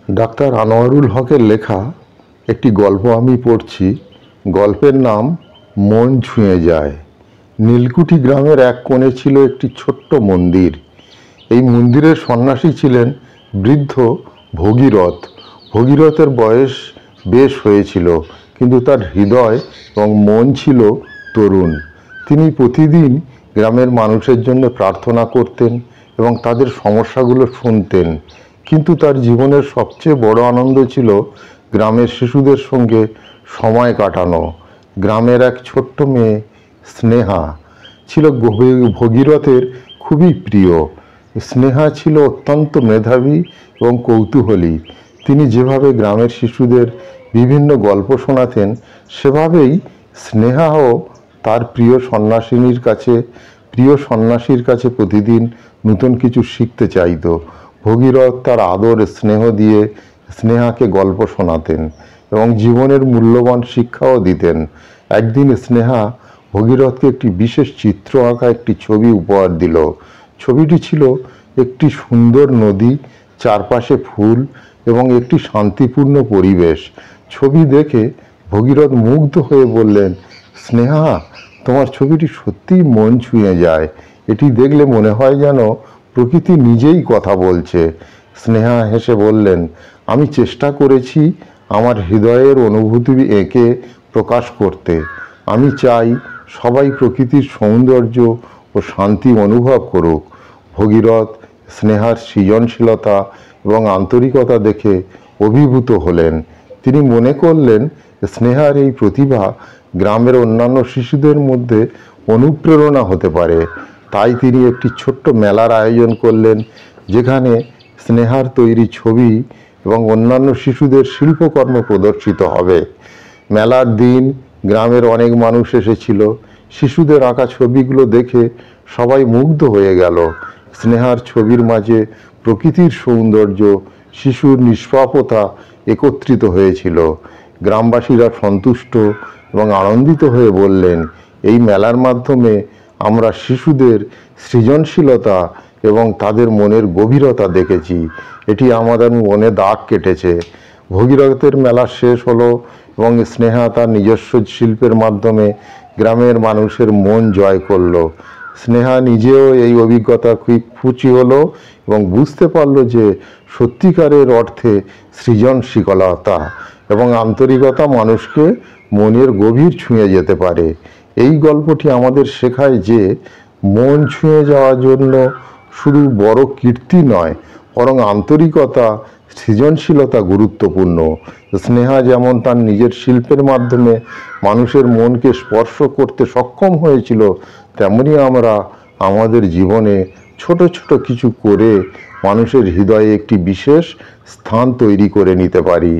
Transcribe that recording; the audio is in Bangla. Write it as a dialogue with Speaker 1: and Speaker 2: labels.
Speaker 1: ডাক্তার আনোয়ারুল হকের লেখা একটি গল্প আমি পড়ছি। গল্পের নাম মন ছুঁয়ে যায়। নীলকুঠি গ্রামের এক কোণে ছিল একটি ছোট্ট মন্দির। এই মন্দিরের সন্ন্যাসী ছিলেন বৃদ্ধ ভগীরথ। ভগীরথের বয়স বেশ হয়েছিল, কিন্তু তার হৃদয় এবং মন ছিল তরুণ। তিনি প্রতিদিন গ্রামের মানুষের জন্য প্রার্থনা করতেন এবং তাদের সমস্যাগুলো শুনতেন। কিন্তু তার জীবনের সবচেয়ে বড় আনন্দ ছিল গ্রামের শিশুদের সঙ্গে সময় কাটানো। গ্রামের এক ছোট্ট মেয়ে স্নেহা ছিল ভগীরথের খুবই প্রিয়। স্নেহা ছিল অত্যন্ত মেধাবী এবং কৌতূহলী। তিনি যেভাবে গ্রামের শিশুদের বিভিন্ন গল্প শোনাতেন, সেভাবেই স্নেহাও তার প্রিয় সন্ন্যাসীর কাছে প্রতিদিন নতুন কিছু শিখতে চাইত। ভগীরথ তার আদর স্নেহ দিয়ে স্নেহাকে গল্প শোনাতেন এবং জীবনের মূল্যবান শিক্ষাও দিতেন। একদিন স্নেহা ভগীরথকে একটি বিশেষ চিত্র আঁকা একটি ছবি উপহার দিল। ছবিটি ছিল একটি সুন্দর নদী, চারপাশে ফুল এবং একটি শান্তিপূর্ণ পরিবেশ। ছবি দেখে ভগীরথ মুগ্ধ হয়ে বললেন, স্নেহা, তোমার ছবিটি সত্যিই মন ছুঁয়ে যায়। এটি দেখলে মনে হয় যেন প্রকৃতি নিজেই কথা বলছে। স্নেহা হেসে বললেন, আমি চেষ্টা করেছি আমার হৃদয়ের অনুভূতি এঁকে প্রকাশ করতে। আমি চাই সবাই প্রকৃতির সৌন্দর্য ও শান্তি অনুভব করুক। ভগীরথ স্নেহার সৃজনশীলতা এবং আন্তরিকতা দেখে অভিভূত হলেন। তিনি মনে করলেন স্নেহার এই প্রতিভা গ্রামের অন্যান্য শিশুদের মধ্যে অনুপ্রেরণা হতে পারে। তাই তিনি একটি ছোট্ট মেলার আয়োজন করলেন, যেখানে স্নেহার তৈরি ছবি এবং অন্যান্য শিশুদের শিল্পকর্ম প্রদর্শিত হবে। মেলার দিন গ্রামের অনেক মানুষ এসেছিল। শিশুদের আঁকা ছবিগুলো দেখে সবাই মুগ্ধ হয়ে গেল। স্নেহার ছবির মাঝে প্রকৃতির সৌন্দর্য, শিশুর নিষ্পাপতা একত্রিত হয়েছিল। গ্রামবাসীরা সন্তুষ্ট এবং আনন্দিত হয়ে বললেন, এই মেলার মাধ্যমে আমরা শিশুদের সৃজনশীলতা এবং তাদের মনের গভীরতা দেখেছি। এটি আমাদের মনে দাগ কেটেছে। ভগীরথের মেলা শেষ হলো এবং স্নেহা তার নিজস্ব শিল্পের মাধ্যমে গ্রামের মানুষের মন জয় করলো। স্নেহা নিজেও এই অভিজ্ঞতা খুব খুশি হলো এবং বুঝতে পারলো যে সত্যিকারের অর্থে সৃজনশীলতা এবং আন্তরিকতা মানুষকে মনের গভীর ছুঁয়ে যেতে পারে। এই গল্পটি আমাদের শেখায় যে মন ছুঁয়ে যাওয়ার জন্য শুধু বড় কীর্তি নয়, বরং আন্তরিকতা, সৃজনশীলতা গুরুত্বপূর্ণ। স্নেহা যেমন তার নিজের শিল্পের মাধ্যমে মানুষের মনকে স্পর্শ করতে সক্ষম হয়েছিল, তেমনি আমরা আমাদের জীবনে ছোট ছোট কিছু করে মানুষের হৃদয়ে একটি বিশেষ স্থান তৈরি করে নিতে পারি।